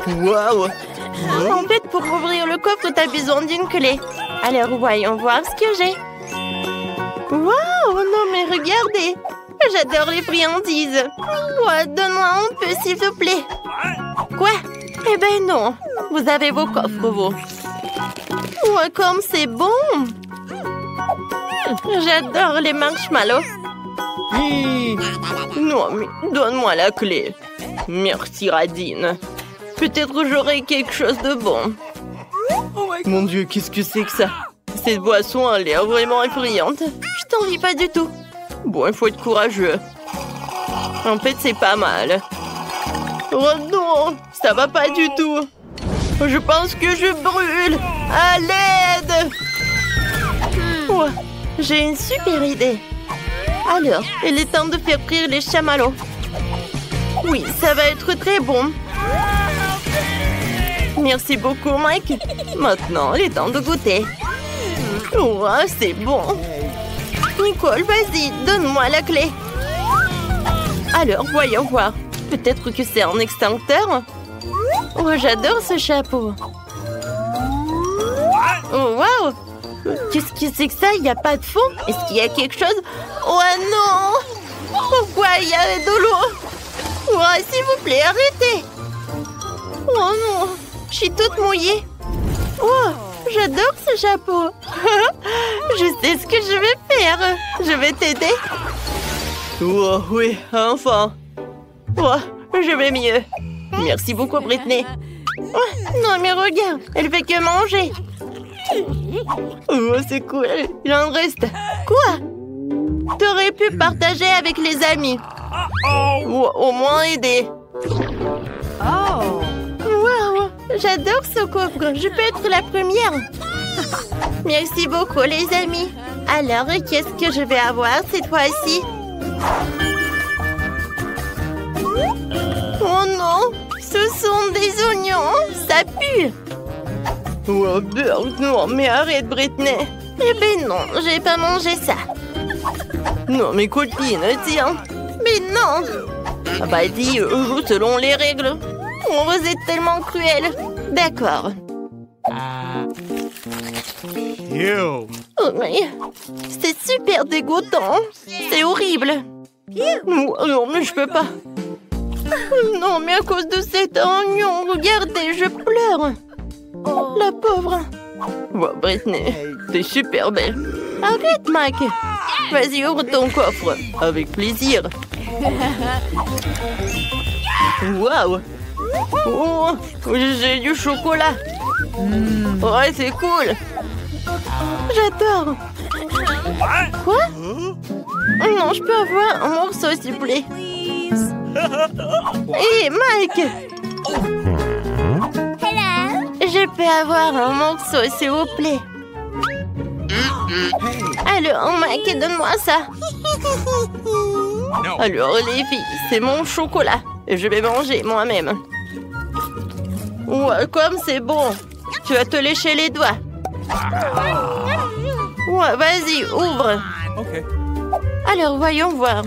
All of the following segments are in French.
Waouh! En fait, pour ouvrir le coffre, t'as besoin d'une clé. Alors, voyons voir ce que j'ai. Waouh! Non, mais regardez! J'adore les friandises. Ouais, donne-moi un peu, s'il te plaît. Quoi? Eh ben non. Vous avez vos coffres, vous. Ouais, comme c'est bon! J'adore les marshmallows. Non, mais donne-moi la clé. Merci, Radine. Peut-être j'aurai quelque chose de bon. Mon Dieu, qu'est-ce que c'est que ça? Cette boisson a l'air vraiment effrayante. Je t'envie pas du tout. Bon, il faut être courageux. En fait, c'est pas mal. Oh non, ça va pas du tout. Je pense que je brûle. À l'aide! Ouais, j'ai une super idée. Alors, il est temps de faire frire les chamallows. Oui, ça va être très bon. Merci beaucoup, Mike. Maintenant, il est temps de goûter. Ouais, c'est bon. Nicole, vas-y, donne-moi la clé. Alors, voyons voir. Peut-être que c'est un extincteur? Oh, j'adore ce chapeau. Oh, waouh! Qu'est-ce que c'est que ça? Il n'y a pas de fond? Est-ce qu'il y a quelque chose? Oh non! Pourquoi il y a de l'eau? Oh, s'il vous plaît, arrêtez! Oh non! Je suis toute mouillée. Oh, j'adore ce chapeau. Je sais ce que je vais faire. Je vais t'aider. Oh oui, enfin. Oh, je vais mieux. Merci beaucoup, Britney. Oh, non, mais regarde, elle fait que manger. Oh, c'est cool. Il en reste. Quoi? T'aurais pu partager avec les amis. Ou au moins aider. Oh. Wow, j'adore ce coffre. Je peux être la première. Merci beaucoup, les amis. Alors, qu'est-ce que je vais avoir cette fois-ci? Oh non, ce sont des oignons. Ça pue. Oh, beurre, non, mais arrête, Britney. Eh ben non, j'ai pas mangé ça. Non, mais copine, tiens. Mais non. Ah bah dis, joue selon les règles. Oh, vous êtes tellement cruel. D'accord. Oh, mais c'est super dégoûtant. C'est horrible. Non, mais je peux pas. Non, mais à cause de cet oignon, regardez, je pleure. La pauvre. Oh, Britney, t'es super belle. Arrête, Mike. Vas-y, ouvre ton coffre. Avec plaisir. Waouh. Oh, j'ai du chocolat. Ouais, c'est cool. J'adore. Quoi? Non, je peux avoir un morceau, s'il vous plaît. Hé, Mike. Je peux avoir un morceau, s'il vous plaît. Alors, Mike, donne-moi ça. Alors, les filles, c'est mon chocolat. Et je vais manger moi-même. Ouais, comme c'est bon. Tu vas te lécher les doigts. Ouais, vas-y, ouvre. Ok. Alors, voyons voir.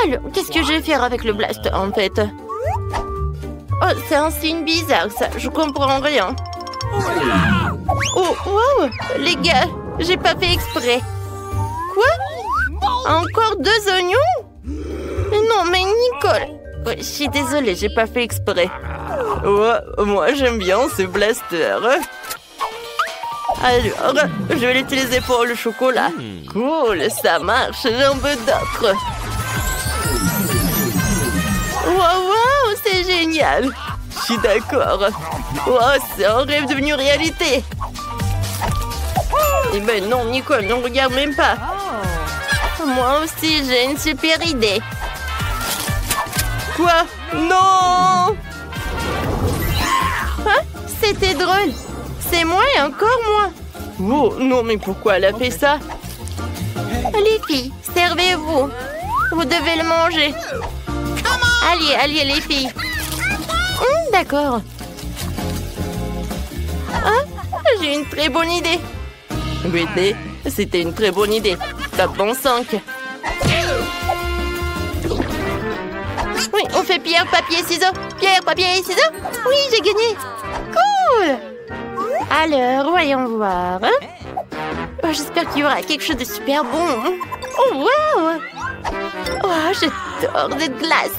Alors, qu'est-ce que je vais faire avec le blaster, en fait? Oh, c'est un signe bizarre, ça. Je comprends rien. Oh, wow! Les gars, j'ai pas fait exprès. Quoi? Encore 2 oignons? Non, mais Nicole... Ouais, je suis désolée, j'ai pas fait exprès. Ouais, moi j'aime bien ce blaster. Alors, je vais l'utiliser pour le chocolat. Cool, ça marche, j'en veux d'autres. Wow, c'est génial. Je suis d'accord. Wow, c'est un rêve devenu réalité. Eh ben non, Nicole, ne regarde même pas. Moi aussi, j'ai une super idée. Quoi? Non! Hein? C'était drôle. C'est moi et encore moi. Oh, non, mais pourquoi elle a fait ça? Les filles, servez-vous. Vous devez le manger. Allez, allez, les filles. D'accord. Ah, j'ai une très bonne idée. Britney, c'était une très bonne idée. Tape bon 5. Oui, on fait pierre, papier, ciseaux. Pierre, papier, ciseaux. Oui, j'ai gagné. Cool. Alors, voyons voir. Oh, j'espère qu'il y aura quelque chose de super bon. Oh, wow. Oh, j'adore cette glace.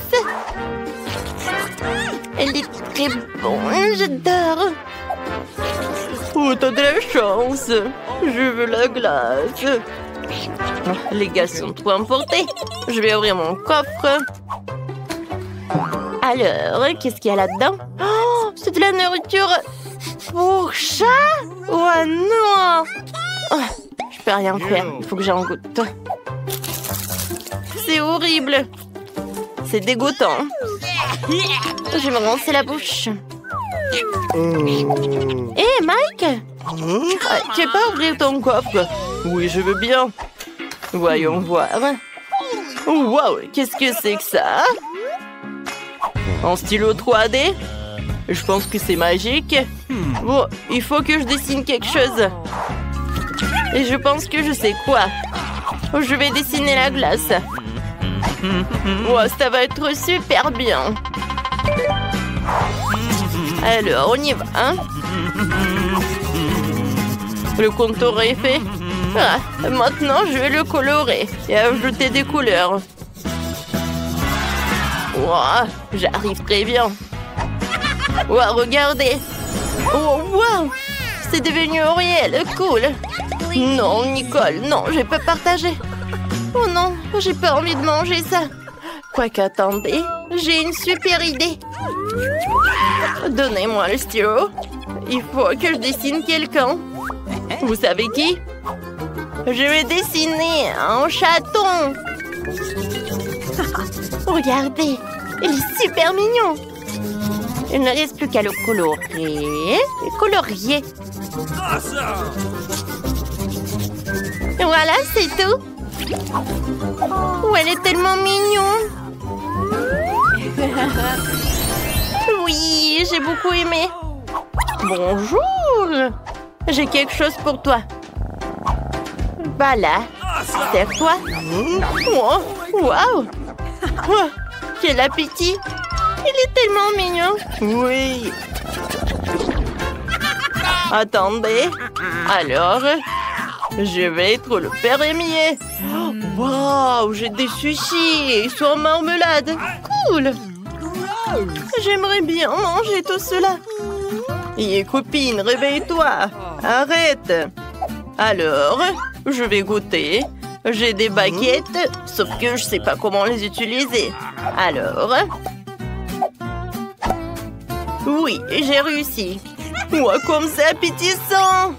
Elle est très bonne, j'adore. Oh, t'as de la chance. Je veux la glace. Les gars sont trop emportés. Je vais ouvrir mon coffre. Alors, qu'est-ce qu'il y a là-dedans? Oh, c'est de la nourriture pour chat? Oh non! Oh, je peux rien faire, il faut que j'en goûte. C'est horrible. C'est dégoûtant. Je vais me rincer la bouche. Hé, Mike! Tu veux pas ouvrir ton coffre? Oui, je veux bien. Voyons voir. Wow, qu'est-ce que c'est que ça? En stylo 3D? Je pense que c'est magique. Bon, il faut que je dessine quelque chose. Et je pense que je sais quoi. Je vais dessiner la glace. Wow, ça va être super bien. Alors, on y va, hein? Le contour est fait. Ah, maintenant, je vais le colorer et ajouter des couleurs. Wow, j'arrive très bien. Wow, regardez. Oh, wow, c'est devenu réel, cool. Non, Nicole, non, je peux partager. Oh non, j'ai pas envie de manger ça. Quoique, attendez, j'ai une super idée. Donnez-moi le stylo. Il faut que je dessine quelqu'un. Vous savez qui? Je vais dessiner un chaton. Regardez, il est super mignon. Il ne reste plus qu'à le colorer. Colorier. Et voilà, c'est tout. Oh, elle est tellement mignonne. Oui, j'ai beaucoup aimé. Bonjour. J'ai quelque chose pour toi. Bah là, serre-toi. Oh, wow. Oh, quel appétit. Il est tellement mignon. Oui. Attendez. Alors, je vais être le fermier. Wow, j'ai des sushis sur en marmelade. Cool. J'aimerais bien manger tout cela. Et copine, réveille-toi. Arrête. Alors, je vais goûter. J'ai des baguettes, sauf que je sais pas comment les utiliser. Alors... Oui, j'ai réussi. Ouah, comme c'est appétissant.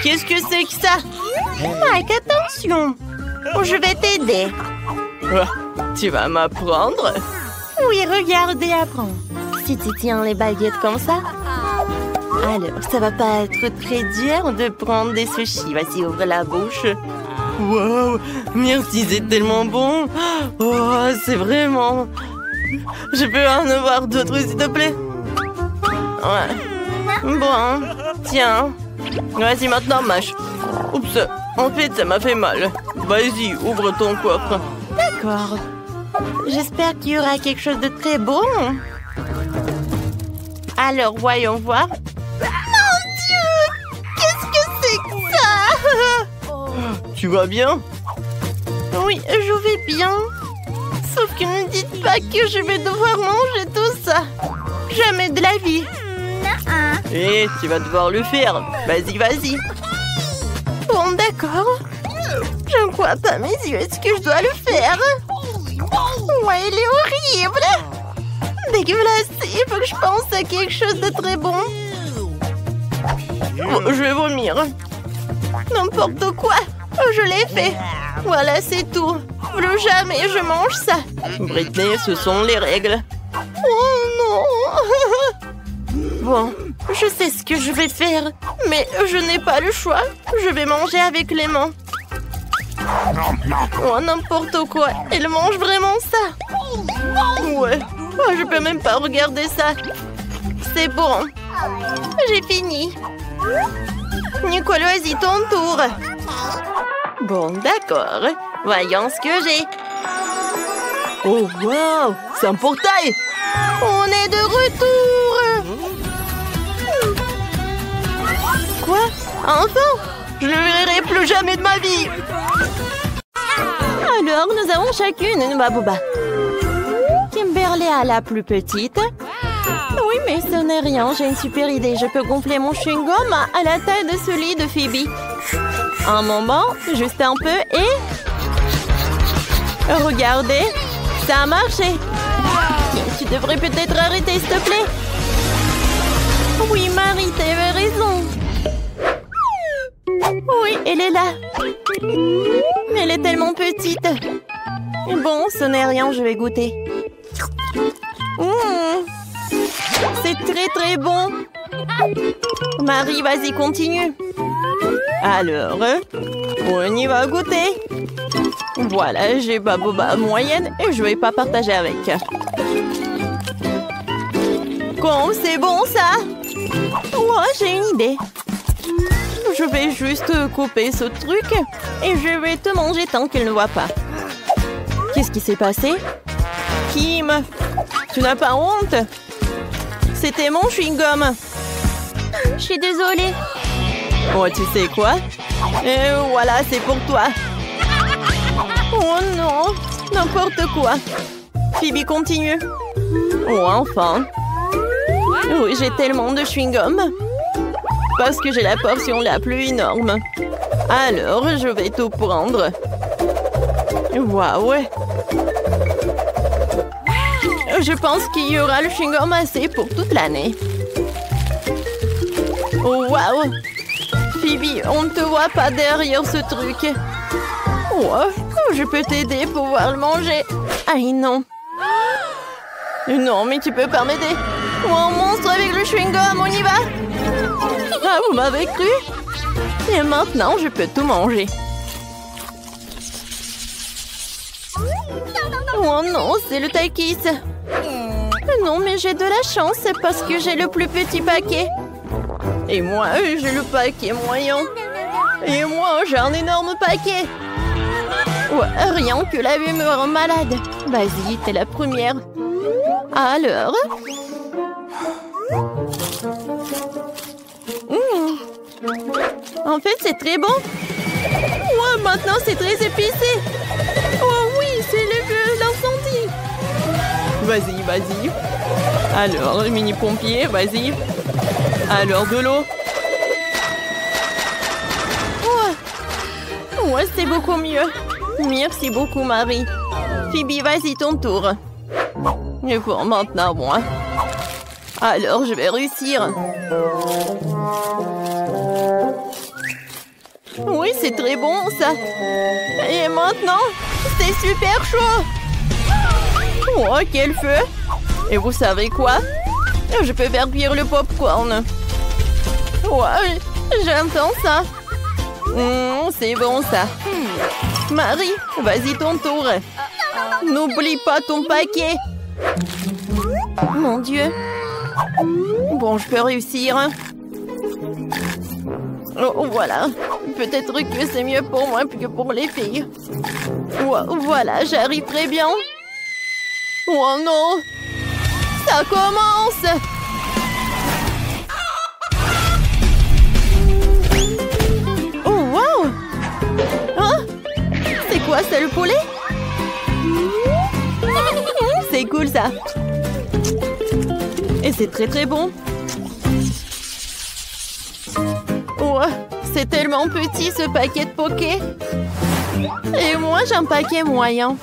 Qu'est-ce que c'est que ça? Mike, attention. Je vais t'aider. Tu vas m'apprendre? Oui, regarde et apprends. Si tu tiens les baguettes comme ça, alors ça va pas être très dur de prendre des sushis. Vas-y, ouvre la bouche. Wow, merci, c'est tellement bon. Oh, c'est vraiment... Je peux en avoir d'autres, s'il te plaît? Ouais. Bon, tiens. Vas-y, maintenant, mâche. Oups, en fait, ça m'a fait mal. Vas-y, ouvre ton coffre. D'accord. J'espère qu'il y aura quelque chose de très bon. Alors, voyons voir. Mon Dieu! Qu'est-ce que c'est que ça? Tu vas bien? Oui, je vais bien. Sauf que ne dites pas que je vais devoir manger tout ça. Jamais de la vie. Eh, tu vas devoir le faire. Vas-y, vas-y. Bon, d'accord. Je ne crois pas mes yeux. Est-ce que je dois le faire? Ouais, il est horrible. Dégueulasse. Il faut que je pense à quelque chose de très bon. Oh, je vais vomir. N'importe quoi. Oh, je l'ai fait. Voilà, c'est tout. Plus jamais je mange ça. Britney, ce sont les règles. Oh non. Bon, je sais ce que je vais faire. Mais je n'ai pas le choix. Je vais manger avec les mains. Oh, n'importe quoi. Elle mange vraiment ça. Ouais. Oh, je peux même pas regarder ça. C'est bon. J'ai fini. Nicole, vas-y, ton tour. Bon, d'accord. Voyons ce que j'ai. Oh, wow! C'est un portail! On est de retour! Quoi? Enfin? Je ne le verrai plus jamais de ma vie! Alors, nous avons chacune une Baboba. Kimberly a la plus petite. Oui, mais ce n'est rien, j'ai une super idée. Je peux gonfler mon chewing-gum à la taille de celui de Phoebe. Un moment, juste un peu et... Regardez, ça a marché. Tu devrais peut-être arrêter, s'il te plaît. Oui, Marie, t'avais raison. Oui, elle est là. Mais elle est tellement petite. Bon, ce n'est rien, je vais goûter. C'est très très bon. Marie, vas-y, continue. Alors, on y va goûter. Voilà, j'ai Baboba moyenne et je vais pas partager avec. Quand c'est bon ça? Oh, j'ai une idée. Je vais juste couper ce truc et je vais te manger tant qu'elle ne voit pas. Qu'est-ce qui s'est passé? Kim, tu n'as pas honte? C'était mon chewing-gum. Je suis désolée. Oh, tu sais quoi? Et voilà, c'est pour toi. Oh non, n'importe quoi. Phoebe, continue. Oh, enfin. Oui, j'ai tellement de chewing-gum. Parce que j'ai la portion la plus énorme. Alors, je vais tout prendre. Waouh! Je pense qu'il y aura le chewing-gum assez pour toute l'année. Oh, waouh! Phoebe, on ne te voit pas derrière ce truc. Oh, je peux t'aider pour pouvoir le manger. Aïe, non. Non, mais tu peux pas m'aider. Oh, un monstre avec le chewing-gum, on y va? Ah, vous m'avez cru? Et maintenant, je peux tout manger. Oh non, c'est le Takis. Non, mais j'ai de la chance parce que j'ai le plus petit paquet. Et moi, j'ai le paquet moyen. Et moi, j'ai un énorme paquet. Ouais, rien que la vue me rend malade. Vas-y, t'es la première. Alors? En fait, c'est très bon. Ouais, maintenant, c'est très épicé. Oh oui, c'est l'incendie. Vas-y, vas-y. Alors, le mini-pompier, vas-y. Alors, de l'eau. Ouais, c'est beaucoup mieux. Merci beaucoup, Marie. Phoebe, vas-y, ton tour. Et pour maintenant, moi. Alors, je vais réussir. Oui, c'est très bon, ça. Et maintenant, c'est super chaud. Oh, quel feu. Et vous savez quoi? Je peux faire cuire le popcorn. Ouais, j'entends ça. C'est bon, ça. Marie, vas-y, ton tour. N'oublie pas ton paquet. Mon Dieu. Bon, je peux réussir. Oh, voilà. Peut-être que c'est mieux pour moi que pour les filles. Voilà, j'arrive très bien. Oh non! Ça commence! Oh, wow! Hein? C'est quoi, c'est le poulet? C'est cool, ça. Et c'est très très bon. Oh, c'est tellement petit, ce paquet de poké. Et moi, j'ai un paquet moyen.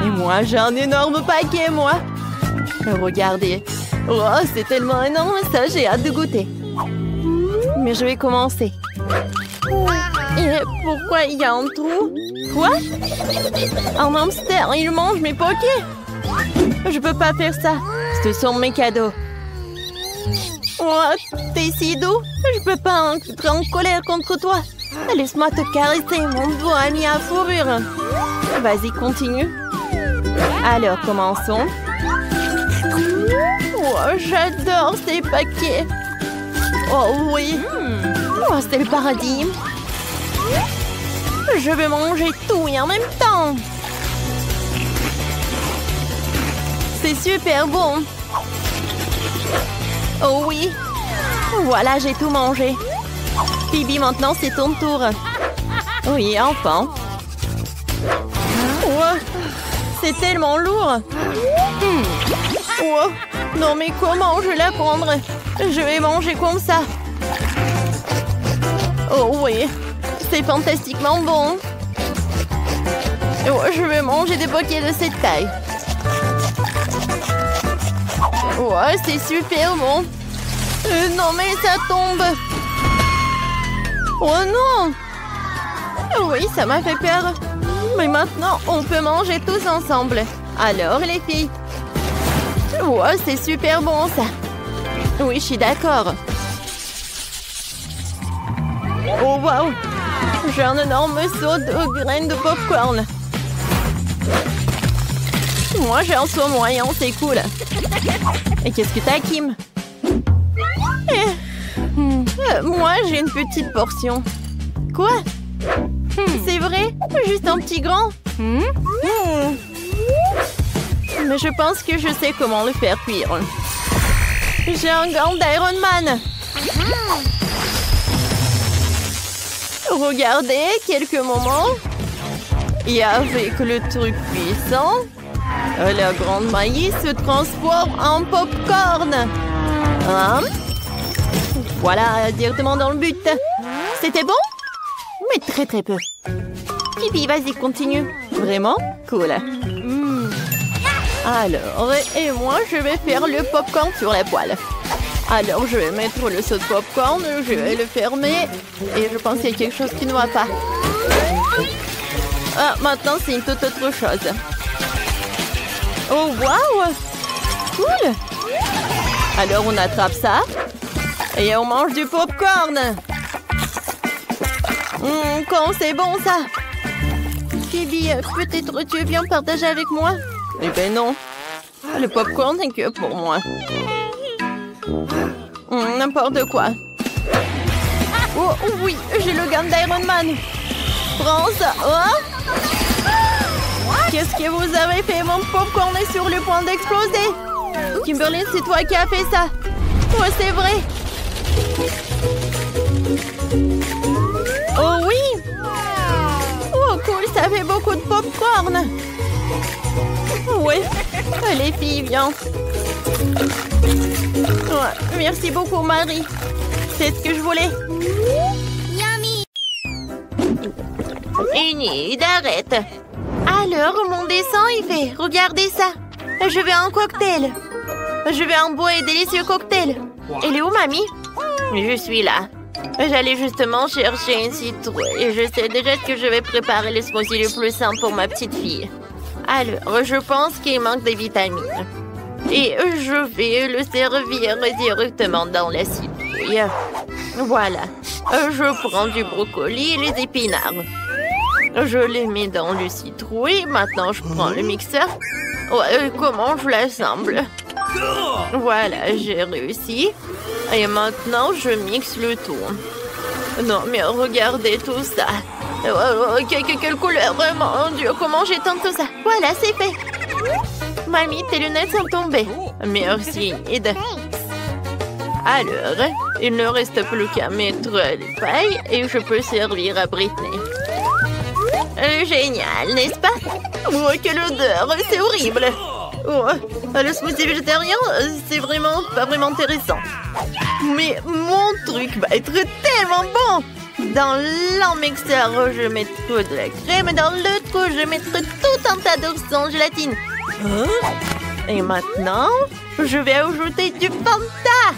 Et moi, j'ai un énorme paquet, moi. Regardez. Oh, c'est tellement énorme, ça, j'ai hâte de goûter. Mais je vais commencer. Et pourquoi il y a un trou? Quoi? Un hamster, il mange mes pokés. Je peux pas faire ça. Ce sont mes cadeaux. Oh, t'es si doux. Je peux pas être en colère contre toi. Laisse-moi te caresser, mon doigt ami à fourrure. Vas-y, continue. Alors, commençons. Oh, j'adore ces paquets. Oh oui. Oh, c'est le paradis. Je vais manger tout et en même temps. C'est super bon. Oh oui. Voilà, j'ai tout mangé. Phoebe, maintenant c'est ton tour. Oui, enfin. Wow. C'est tellement lourd. Wow. Non mais comment je vais la prendre? Je vais manger comme ça. Oh oui. C'est fantastiquement bon. Oh, je vais manger des paquets de cette taille. Ouais, c'est super bon. Non, mais ça tombe. Oh non. Oui, ça m'a fait peur. Mais maintenant, on peut manger tous ensemble. Alors, les filles. Ouais, c'est super bon, ça. Oui, je suis d'accord. Oh, wow. J'ai un énorme saut de graines de popcorn. Moi, j'ai un saut moyen, c'est cool. Et qu'est-ce que t'as, Kim? Moi, j'ai une petite portion. Quoi? C'est vrai? Juste un petit grand? Mais je pense que je sais comment le faire cuire. J'ai un gant d'Iron Man. Regardez, quelques moments. Et avec le truc puissant, la grande maïs se transforme en popcorn. Hein? Voilà, directement dans le but. C'était bon? Mais très très peu. Phoebe, vas-y, continue. Vraiment? Cool. Alors, et moi, je vais faire le popcorn sur la poêle. Alors, je vais mettre le saut de popcorn, je vais le fermer. Et je pense qu'il y a quelque chose qui ne va pas. Ah, maintenant, c'est une toute autre chose. Oh, waouh! Cool! Alors, on attrape ça. Et on mange du popcorn. Quand c'est bon, ça. Phoebe, peut-être tu viens partager avec moi? Eh ben non. Le popcorn n'est que pour moi. N'importe quoi. Oh oui, j'ai le gant d'Iron Man. Prends ça. Oh. Qu'est-ce que vous avez fait? Mon popcorn est sur le point d'exploser. Kimberly, c'est toi qui as fait ça. Oh, c'est vrai. Oh oui. Oh cool, ça fait beaucoup de popcorn. Oui. Les filles, viens. Ouais, merci beaucoup, Marie. C'est ce que je voulais. Enid, arrête. Alors, mon dessin est fait. Regardez ça. Je veux un cocktail. Je veux un beau et délicieux cocktail. Elle est où, mamie? Je suis là. J'allais justement chercher une citrouille. Et je sais déjà que je vais préparer le smoothie le plus simple pour ma petite fille. Alors, je pense qu'il manque des vitamines. Et je vais le servir directement dans la citrouille. Voilà. Je prends du brocoli et les épinards. Je les mets dans le citrouille. Maintenant, je prends le mixeur. Comment je l'assemble? Voilà, j'ai réussi. Et maintenant, je mixe le tout. Non, mais regardez tout ça. Quelle couleur, mon Dieu, comment j'étends tout ça. Voilà, c'est fait. Mamie, tes lunettes sont tombées. Merci, Enid. Alors, il ne reste plus qu'à mettre les pailles et je peux servir à Britney. Génial, n'est-ce pas? Oh, quelle odeur, c'est horrible. Oh, le smoothie végétarien, c'est vraiment pas vraiment intéressant. Mais mon truc va être tellement bon. Dans l'un mixeur, je mettrai de la crème et dans l'autre, je mettrai tout un tas d'œufs en gélatine. Et maintenant, je vais ajouter du Fanta.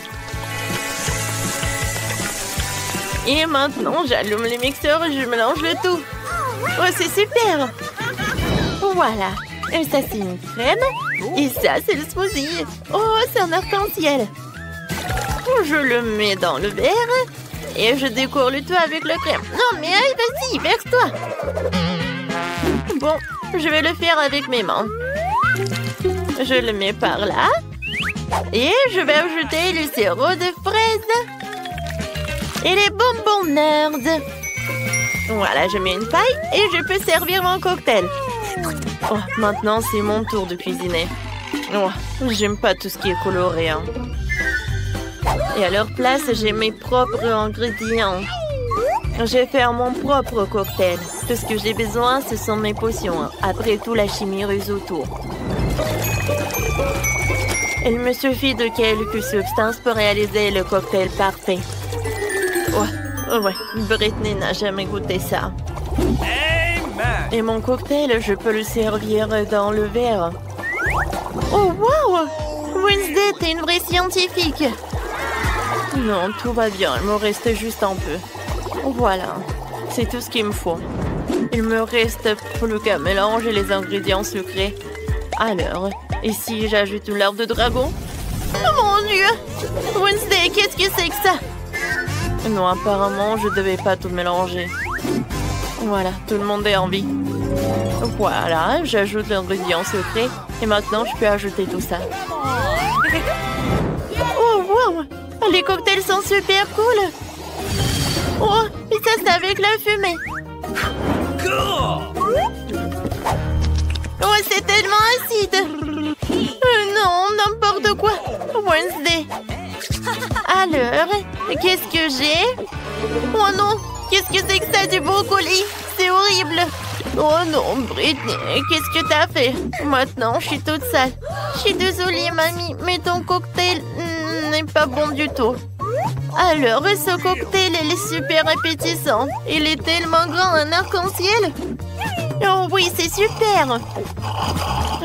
Et maintenant, j'allume le mixeur et je mélange le tout. Oh, c'est super. Voilà. Et ça, c'est une crème. Et ça, c'est le smoothie. Oh, c'est un arc-en-ciel. Je le mets dans le verre. Et je décore le tout avec la crème. Non, mais vas-y, verse-toi. Bon, je vais le faire avec mes mains. Je le mets par là. Et je vais ajouter le sirop de fraise. Et les bonbons nerds. Voilà, je mets une paille et je peux servir mon cocktail. Oh, maintenant, c'est mon tour de cuisiner. Oh, j'aime pas tout ce qui est coloré. Hein. Et à leur place, j'ai mes propres ingrédients. Je vais faire mon propre cocktail. Tout ce que j'ai besoin, ce sont mes potions. Après tout, la chimie ruse autour. Il me suffit de quelques substances pour réaliser le cocktail parfait. Ouais, Britney n'a jamais goûté ça. Et mon cocktail, je peux le servir dans le verre. Oh, wow! Wednesday, t'es une vraie scientifique. Non, tout va bien. Il me reste juste un peu. Voilà, c'est tout ce qu'il me faut. Il me reste plus qu'à mélanger les ingrédients sucrés. Alors, et si j'ajoute une larve de dragon? Oh mon Dieu! Wednesday, qu'est-ce que c'est que ça? Non, apparemment, je devais pas tout mélanger. Voilà, tout le monde est en vie. Voilà, j'ajoute l'ingrédient secret. Et maintenant, je peux ajouter tout ça. Oh, wow! Les cocktails sont super cool! Oh, et ça, c'est avec la fumée! Oh, c'est tellement acide! Non, n'importe quoi! Wednesday! Alors, qu'est-ce que j'ai? Oh non! Qu'est-ce que c'est que ça, du brocoli? C'est horrible! Oh non, Britney, qu'est-ce que t'as fait? Maintenant, je suis toute sale. Je suis désolée, mamie, mais ton cocktail n'est pas bon du tout. Alors, ce cocktail, il est super appétissant. Il est tellement grand, un arc-en-ciel. Oh oui, c'est super.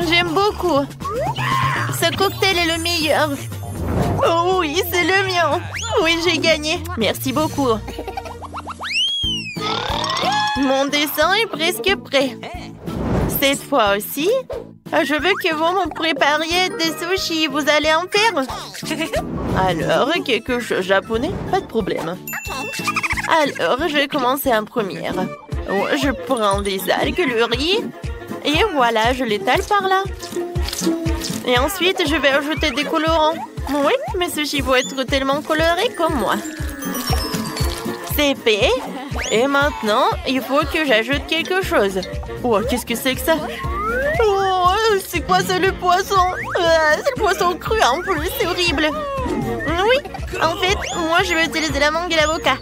J'aime beaucoup. Ce cocktail est le meilleur. Oh oui, c'est le mien. Oui, j'ai gagné. Merci beaucoup. Mon dessin est presque prêt. Cette fois aussi, je veux que vous me prépariez des sushis. Vous allez en faire? Alors, quelque chose japonais? Pas de problème. Alors, je vais commencer en première. Je prends des algues, le riz. Et voilà, je l'étale par là. Et ensuite, je vais ajouter des colorants. Oui, mes sushis vont être tellement colorés comme moi. C'est fait. Et maintenant, il faut que j'ajoute quelque chose. Oh, qu'est-ce que c'est que ça? Oh, c'est quoi ça, le poisson? C'est le poisson cru en plus, c'est horrible. Oui, en fait, moi je vais utiliser la mangue et l'avocat.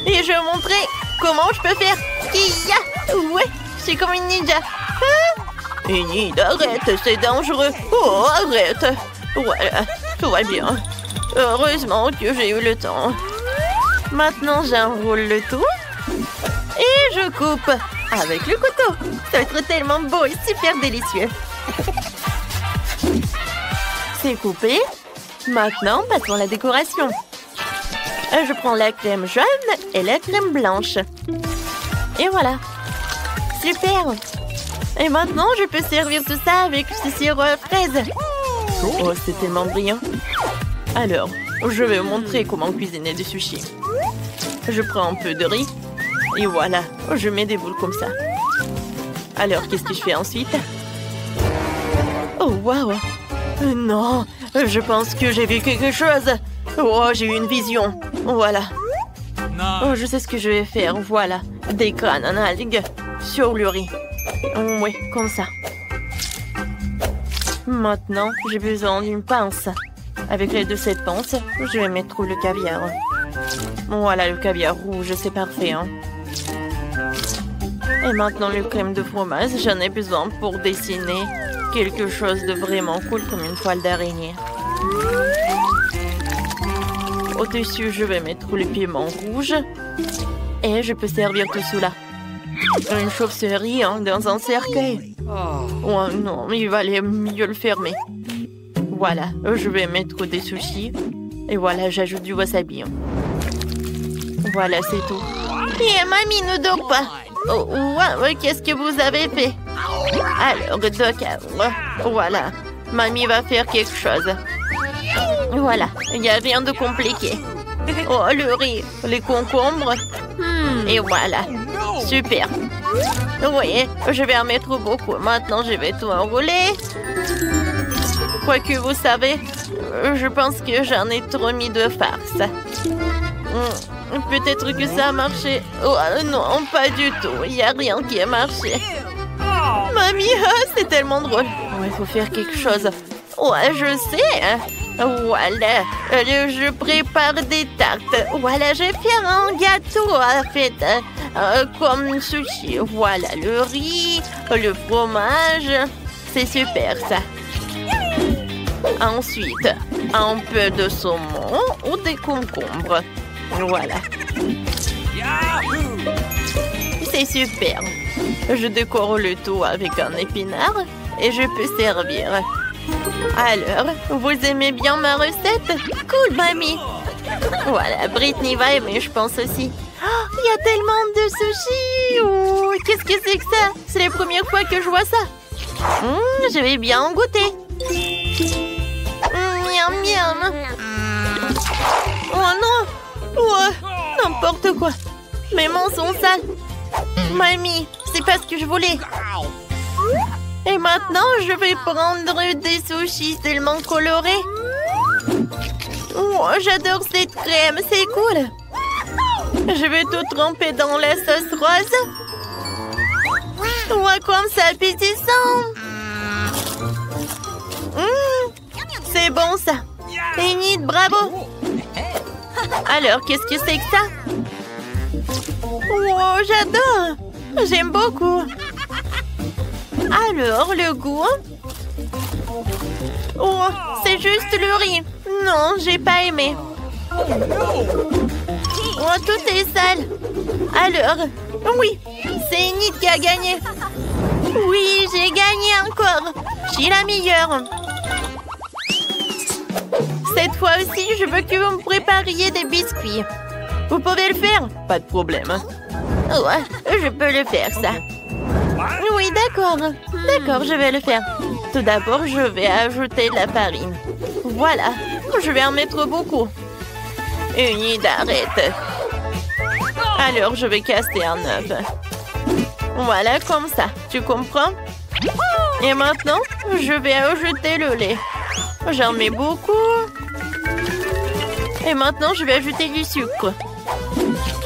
Et je vais vous montrer comment je peux faire. Kia! Ouais, je suis comme une ninja. Enid, arrête, c'est dangereux. Oh, arrête. Voilà, tout va bien. Heureusement que j'ai eu le temps. Maintenant, j'enroule le tout. Et je coupe avec le couteau. Ça va être tellement beau et super délicieux. C'est coupé. Maintenant, passons à la décoration. Je prends la crème jaune et la crème blanche. Et voilà. Super. Et maintenant, je peux servir tout ça avec ce sirop à fraises. Oh, c'est tellement brillant. Alors, je vais vous montrer comment cuisiner des sushis. Je prends un peu de riz. Et voilà, je mets des boules comme ça. Alors, qu'est-ce que je fais ensuite? Oh, waouh! Non, je pense que j'ai vu quelque chose. Oh, j'ai eu une vision. Voilà. Oh, je sais ce que je vais faire. Voilà, des graines en algues sur le riz. Oui, comme ça. Maintenant, j'ai besoin d'une pince. Avec l'aide de cette pince, je vais mettre le caviar. Voilà, le caviar rouge, c'est parfait. Hein. Et maintenant, le crème de fromage, j'en ai besoin pour dessiner quelque chose de vraiment cool comme une toile d'araignée. Au-dessus, je vais mettre le piment rouge. Et je peux servir tout cela. Une chauve-souris dans un cercueil. Oh non, il valait mieux le fermer. Voilà, je vais mettre des sushis. Et voilà, j'ajoute du wasabi. Voilà, c'est tout. Et mamie ne dort pas. Oh, ouais, qu'est-ce que vous avez fait? Alors, d'accord. Voilà, mamie va faire quelque chose. Voilà, il n'y a rien de compliqué. Oh, le riz, les concombres. Et voilà, super. Oui, je vais en mettre beaucoup. Maintenant, je vais tout enrouler. Quoique, vous savez, je pense que j'en ai trop mis de farce. Peut-être que ça a marché. Oh non, pas du tout. Il n'y a rien qui a marché. Mamie, c'est tellement drôle. il faut faire quelque chose. Ouais, je sais. Voilà, je prépare des tartes. Voilà, je vais faire un gâteau en fait, comme sushi. Voilà, le riz, le fromage. C'est super ça. Ensuite, un peu de saumon ou des concombres. Voilà. C'est super. Je décore le tout avec un épinard et je peux servir. Alors, vous aimez bien ma recette? Cool, mamie. Voilà, Brittany va aimer, je pense aussi. Oh, il y a tellement de sushi. Oh, qu'est-ce que c'est que ça? C'est la première fois que je vois ça. Je vais bien en goûter. Miam, miam. Oh non. Ouais, n'importe quoi. Mes mains sont sales. Mamie, c'est pas ce que je voulais. Et maintenant, je vais prendre des sushis tellement colorés. Oh, j'adore cette crème, c'est cool. Je vais tout tremper dans la sauce rose. Ouais, comme ça, appétissant. C'est bon, ça. Enid, bravo. Alors, qu'est-ce que c'est que ça? Oh, j'adore. J'aime beaucoup. Alors, le goût? Oh, c'est juste le riz. Non, j'ai pas aimé. Oh, tout est sale. Alors, oui, c'est Enid qui a gagné. Oui, j'ai gagné encore. Je suis la meilleure. Cette fois aussi, je veux que vous me prépariez des biscuits. Vous pouvez le faire? Pas de problème. Ouais, je peux le faire, ça. Oui, d'accord. D'accord, je vais le faire. Tout d'abord, je vais ajouter de la farine. Voilà, je vais en mettre beaucoup. Enid, arrête. Alors, je vais casser un œuf. Voilà, comme ça. Tu comprends? Et maintenant, je vais ajouter le lait. J'en mets beaucoup. Et maintenant, je vais ajouter du sucre.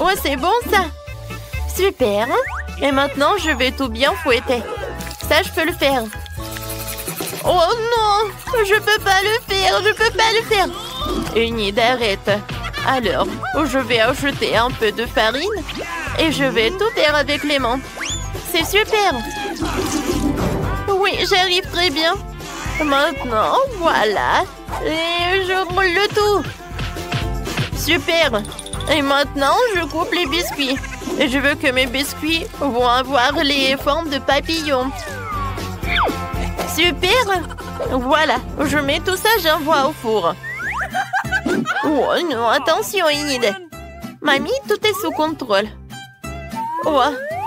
Ouais, c'est bon, ça. Super. Et maintenant, je vais tout bien fouetter. Ça, je peux le faire. Oh non, je peux pas le faire, je peux pas le faire. Enid, arrête. Alors, je vais ajouter un peu de farine et je vais tout faire avec les mains. C'est super. Oui, j'arrive très bien. Maintenant, voilà. Et je roule le tout. Super. Et maintenant, je coupe les biscuits. Et je veux que mes biscuits vont avoir les formes de papillons. Super. Voilà, je mets tout ça, j'envoie au four. Oh non, attention, Enid. Mamie, tout est sous contrôle. Oh,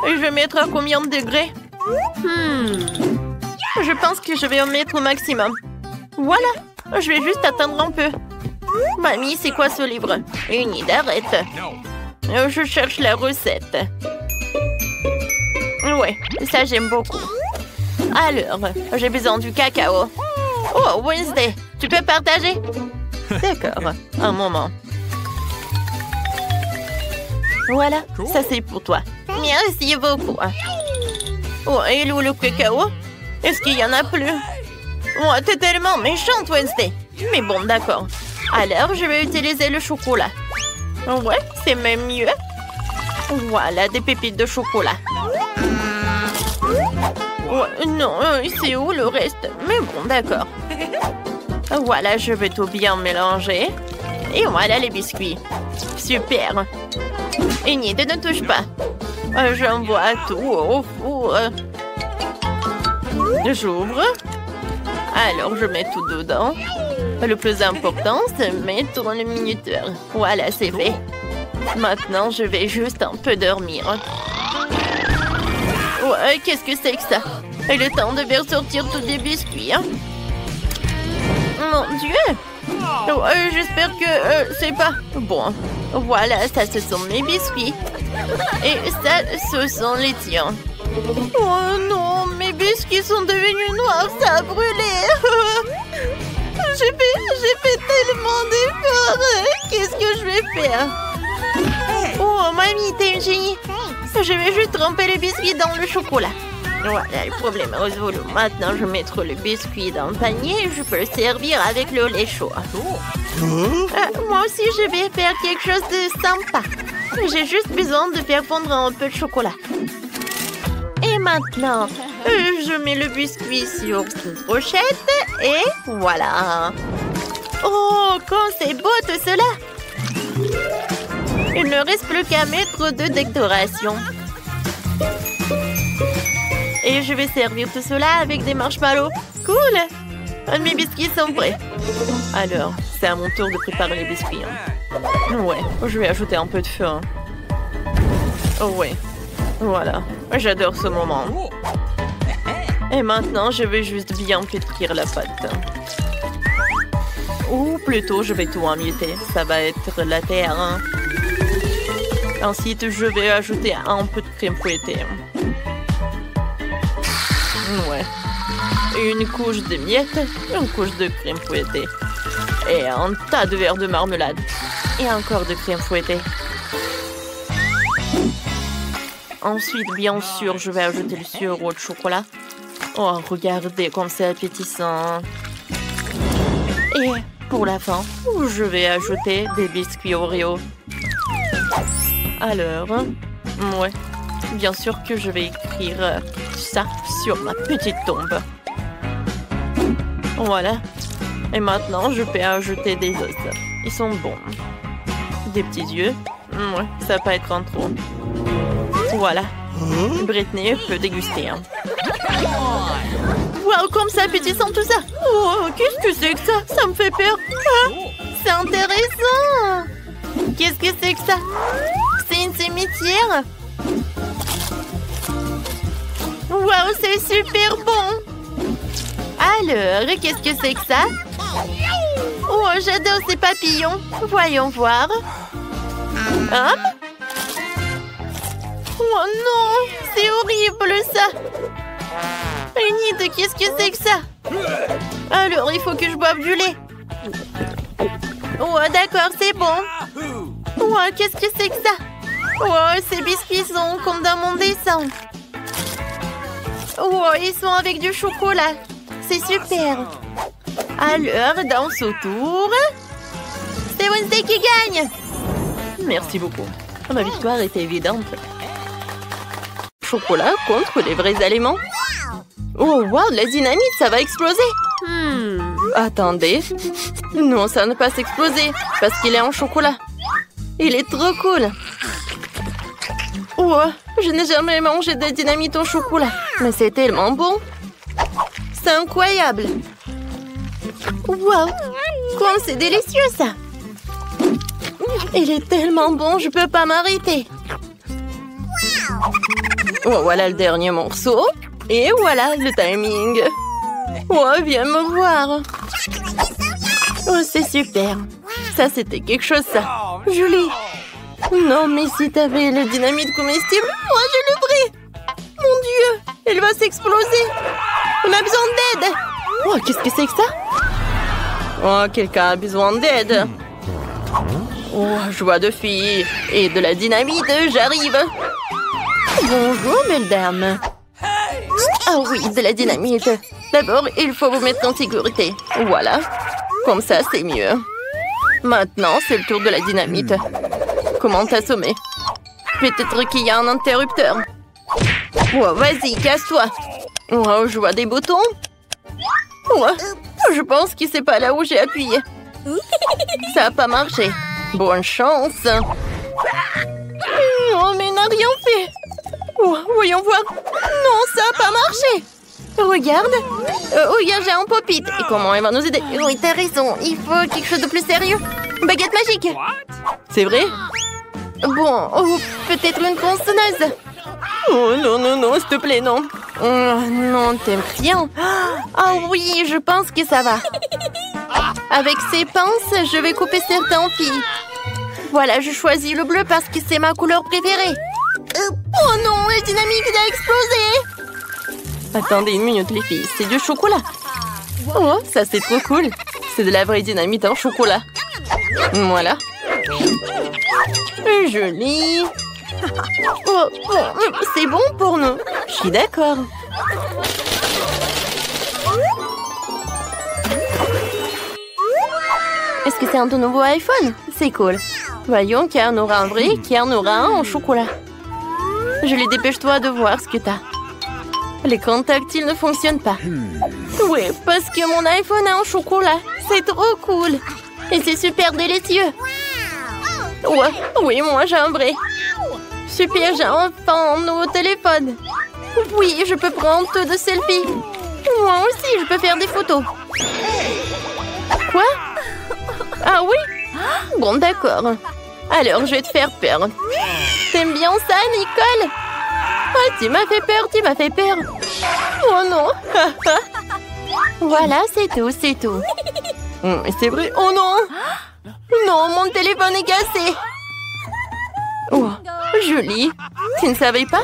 je vais mettre à combien de degrés? Je pense que je vais en mettre au maximum. Voilà, je vais juste attendre un peu. Mamie, c'est quoi ce livre? Enid, arrête. Je cherche la recette. Ouais, ça j'aime beaucoup. Alors, j'ai besoin du cacao. Oh, Wednesday, tu peux partager? D'accord, un moment. Voilà, ça c'est pour toi. Merci beaucoup. Oh, et où le cacao? Est-ce qu'il y en a plus? Oh, t'es tellement méchante, Wednesday. Mais bon, d'accord. Alors, je vais utiliser le chocolat. Ouais, c'est même mieux. Voilà, des pépites de chocolat. Ouais, non, c'est où le reste? Mais bon, d'accord. Voilà, je vais tout bien mélanger. Et voilà les biscuits. Super. Enid, ne touche pas. J'envoie tout au four. J'ouvre. Alors, je mets tout dedans. Le plus important, c'est mettre le minuteur. Voilà, c'est fait. Maintenant, je vais juste un peu dormir. Ouais, qu'est-ce que c'est que ça? Il est temps de faire sortir tous les biscuits. Hein? Mon Dieu! J'espère que c'est pas... Bon, voilà, ça, ce sont mes biscuits. Et ça, ce sont les tiens. Oh non, mes biscuits sont devenus noirs, ça a brûlé. J'ai fait tellement d'efforts. Qu'est-ce que je vais faire? Oh, mamie, t'es une génie. Je vais juste tremper les biscuits dans le chocolat. Voilà, le problème est résolu. Maintenant, je vais mettre le biscuit dans le panier et je peux le servir avec le lait chaud. Moi aussi, je vais faire quelque chose de sympa. J'ai juste besoin de faire fondre un peu de chocolat. Et maintenant, je mets le biscuit sur cette brochette et voilà. Oh, quand c'est beau tout cela! Il ne reste plus qu'à mettre de décoration. Et je vais servir tout cela avec des marshmallows. Cool! Mes biscuits sont prêts. Alors, c'est à mon tour de préparer les biscuits. Ouais, je vais ajouter un peu de feu. Ouais, voilà. J'adore ce moment. Et maintenant, je vais juste bien pétrir la pâte. Ou plutôt, je vais tout emietter. Ça va être la terre. Ensuite, je vais ajouter un peu de crème fouettée. Ouais. Une couche de miettes, une couche de crème fouettée. Et un tas de verres de marmelade. Et encore de crème fouettée. Ensuite, bien sûr, je vais ajouter le sirop de chocolat. Oh, regardez comme c'est appétissant. Et pour la fin, je vais ajouter des biscuits Oreo. Alors, ouais, bien sûr que je vais écrire ça sur ma petite tombe. Voilà. Et maintenant, je peux ajouter des os. Ils sont bons. Des petits yeux. Ouais, ça va pas être en trop. Voilà. Britney peut déguster. Wow, comme c'est appétissant tout ça. Oh, qu'est-ce que c'est que ça? Ça me fait peur. Ah, c'est intéressant. Qu'est-ce que c'est que ça? C'est une cimetière. Wow, c'est super bon. Alors, qu'est-ce que c'est que ça? Oh, j'adore ces papillons. Voyons voir. Oh non, c'est horrible ça. Enid, qu'est-ce que c'est que ça? Alors, il faut que je boive du lait. Oh, d'accord, c'est bon. Oh, qu'est-ce que c'est que ça? Oh, ces biscuits sont comme dans mon dessin. Oh, ils sont avec du chocolat. C'est super. Alors, dans ce tour, c'est Wednesday qui gagne. Merci beaucoup. Ma victoire était évidente. Chocolat contre les vrais aliments. Oh, wow, la dynamite, ça va exploser. Attendez. Non, ça ne va pas exploser parce qu'il est en chocolat. Il est trop cool. Oh, je n'ai jamais mangé de dynamite au chocolat. Mais c'est tellement bon. C'est incroyable. Wow, comme c'est délicieux ça. Il est tellement bon, je peux pas m'arrêter. Oh, voilà le dernier morceau. Et voilà le timing. Oh, viens me voir. Oh, c'est super. Ça, c'était quelque chose, ça. Julie. Non, mais si t'avais le dynamite comestible, moi, je le ferais. Mon Dieu, elle va s'exploser. On a besoin d'aide. Oh, qu'est-ce que c'est que ça? Oh, quelqu'un a besoin d'aide. Oh, je vois deux filles et de la dynamite, j'arrive. Bonjour, belle dame. Ah oui, de la dynamite. D'abord, il faut vous mettre en sécurité. Voilà. Comme ça, c'est mieux. Maintenant, c'est le tour de la dynamite. Comment t'assommer? Peut-être qu'il y a un interrupteur. Oh, vas-y, casse-toi. Oh, je vois des boutons. Oh, je pense que c'est pas là où j'ai appuyé. Ça n'a pas marché. Bonne chance. Oh, mais il n'a rien fait. Oh, voyons voir. Non, ça n'a pas marché. Regarde. Regarde, j'ai un pop-it. Et comment elle va nous aider? Oui, t'as raison. Il faut quelque chose de plus sérieux. Baguette magique. C'est vrai? Bon, oh, peut-être une tronçonneuse. Oh, non, non, non, s'il te plaît, non. Oh, non, t'aimes rien. Ah oui, je pense que ça va. Avec ces pinces, je vais couper certains fils. Voilà, je choisis le bleu parce que c'est ma couleur préférée. Oh non, la dynamite a explosé. Attendez une minute, les filles, c'est du chocolat. Oh, ça c'est trop cool. C'est de la vraie dynamite en chocolat. Voilà. Joli. Oh, c'est bon pour nous. Je suis d'accord. Est-ce que c'est un ton nouveau iPhone? C'est cool. Voyons, qui en aura un vrai, qui en aura un en chocolat. Julie, dépêche-toi de voir ce que t'as. L'écran tactile ne fonctionne pas. Oui, parce que mon iPhone est en chocolat. C'est trop cool. Et c'est super délicieux. Ouais, oui, moi j'ai un vrai. Super, j'ai enfin un nouveau téléphone. Oui, je peux prendre tout de selfies. Moi aussi, je peux faire des photos. Quoi? Ah oui? Bon, d'accord. Alors, je vais te faire peur. T'aimes bien ça, Nicole? Oh, tu m'as fait peur, tu m'as fait peur. Oh non. Voilà, c'est tout, c'est tout. C'est vrai. Oh non. Non, mon téléphone est cassé. Oh, Julie, tu ne savais pas?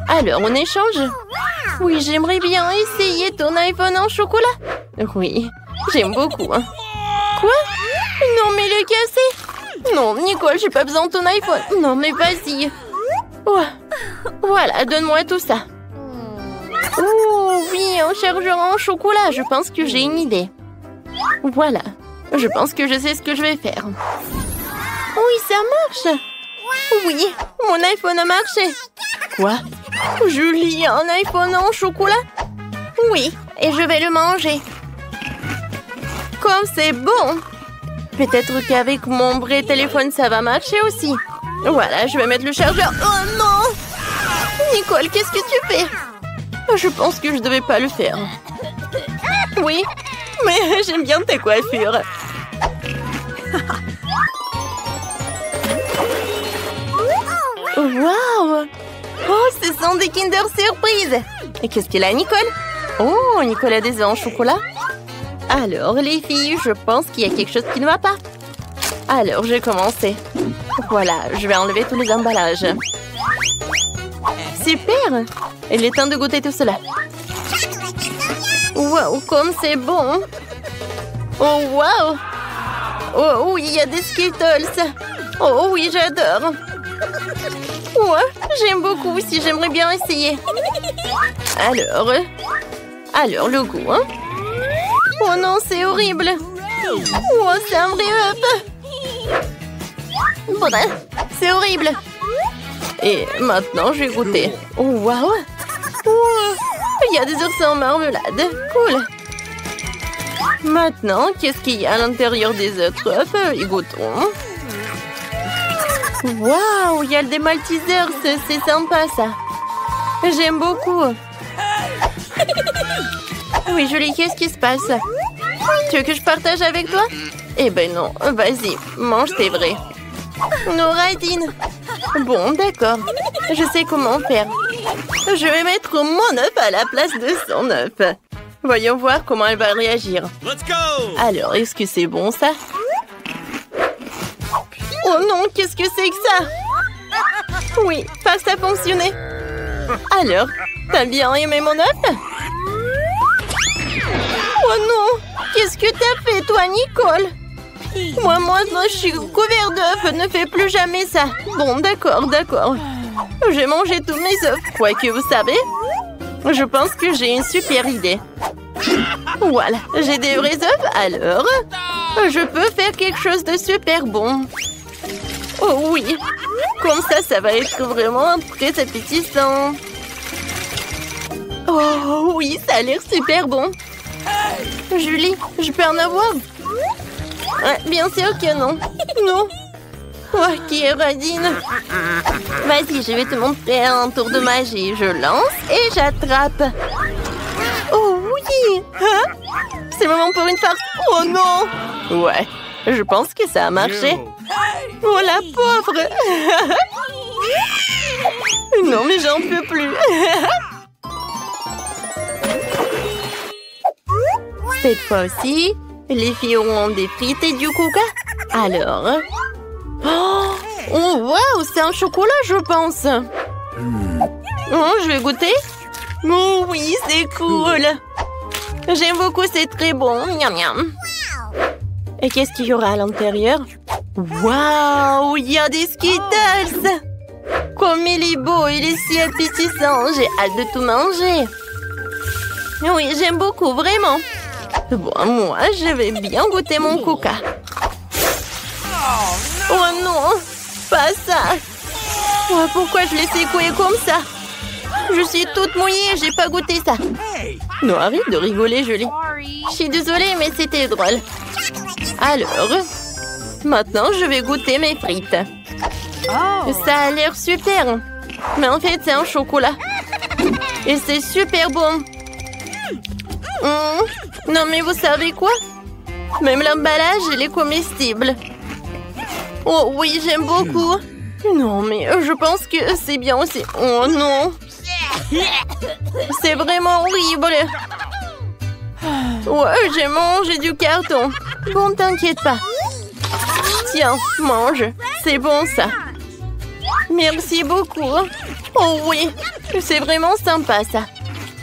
Alors, on échange? Oui, j'aimerais bien essayer ton iPhone en chocolat. Oui, j'aime beaucoup. Quoi? Non, mais il est cassé. Non, Nicole, j'ai pas besoin de ton iPhone. Non, mais vas-y. Oh. Voilà, donne-moi tout ça. Oh, oui, un chargeur en chocolat. Je pense que j'ai une idée. Voilà. Je pense que je sais ce que je vais faire. Oui, ça marche. Oui, mon iPhone a marché. Quoi? Julie, un iPhone en chocolat? Oui, et je vais le manger. Comme c'est bon. Peut-être qu'avec mon vrai téléphone, ça va marcher aussi. Voilà, je vais mettre le chargeur. Oh non! Nicole, qu'est-ce que tu fais? Je pense que je devais pas le faire. Oui, mais j'aime bien ta coiffure. Waouh! Oh, ce sont des Kinder Surprise! Et qu'est-ce qu'elle a, Nicole? Oh, Nicole a des œufs en chocolat. Alors, les filles, je pense qu'il y a quelque chose qui ne va pas. Alors, je vais commencer. Voilà, je vais enlever tous les emballages. Super! Il est temps de goûter tout cela. Wow, comme c'est bon! Oh, wow! Oh oui, il y a des Skittles! Oh oui, j'adore! Ouais, j'aime beaucoup aussi, j'aimerais bien essayer. Alors le goût, hein? Oh non, c'est horrible! Oh, c'est un vrai œuf! Bref, c'est horrible! Et maintenant, je vais goûter. Oh, waouh! Oh, il y a des oursins en marmelade. Cool! Maintenant, qu'est-ce qu'il y a à l'intérieur des autres œufs? Et goûtons. Waouh, il y a des Maltesers, c'est sympa ça. J'aime beaucoup. Oui, Julie, qu'est-ce qui se passe? Tu veux que je partage avec toi? Eh ben non, vas-y, mange tes vrais. Non, Radine. Bon, d'accord, je sais comment faire. Je vais mettre mon œuf à la place de son œuf. Voyons voir comment elle va réagir. Alors, est-ce que c'est bon ça? Oh non, qu'est-ce que c'est que ça? Oui, ça a fonctionné. Alors, t'as bien aimé mon œuf? Oh non, qu'est-ce que t'as fait toi, Nicole? Moi, je suis couvert d'œufs, ne fais plus jamais ça. Bon, d'accord. J'ai mangé tous mes œufs. Quoique, vous savez, je pense que j'ai une super idée. Voilà, j'ai des vrais œufs, alors je peux faire quelque chose de super bon. Oh oui, comme ça va être vraiment très appétissant. Oh oui, ça a l'air super bon. Julie, je peux en avoir? Ouais, bien sûr que non. Non. Oh, qui est Radine? Vas-y, je vais te montrer un tour de magie. Je lance et j'attrape. Oh oui! Hein? C'est le moment pour une farce. Oh non! Ouais, je pense que ça a marché. Oh la pauvre! Non mais j'en peux plus. Cette fois aussi, les filles auront des frites et du coca. Alors... Oh waouh, c'est un chocolat je pense. Oh, je vais goûter. Oh oui, c'est cool. J'aime beaucoup, c'est très bon. Miam miam. Et qu'est-ce qu'il y aura à l'intérieur? Waouh, il y a des Skittles. Comme il est beau, il est si appétissant. J'ai hâte de tout manger. Oui, j'aime beaucoup, vraiment. Bon, moi, je vais bien goûter mon coca. Oh non, pas ça. Oh, pourquoi je l'ai secoué comme ça? Je suis toute mouillée, j'ai pas goûté ça. Non, arrête de rigoler, Julie. Je suis désolée, mais c'était drôle. Alors, maintenant, je vais goûter mes frites. Ça a l'air super. Mais en fait, c'est un chocolat. Et c'est super bon. Non, mais vous savez quoi? Même l'emballage, il est comestible. Oh oui, j'aime beaucoup. Non, mais je pense que c'est bien aussi. Oh non. C'est vraiment horrible. Ouais, j'ai mangé du carton. Bon, t'inquiète pas. Tiens, mange. C'est bon, ça. Merci beaucoup. Oh oui, c'est vraiment sympa, ça.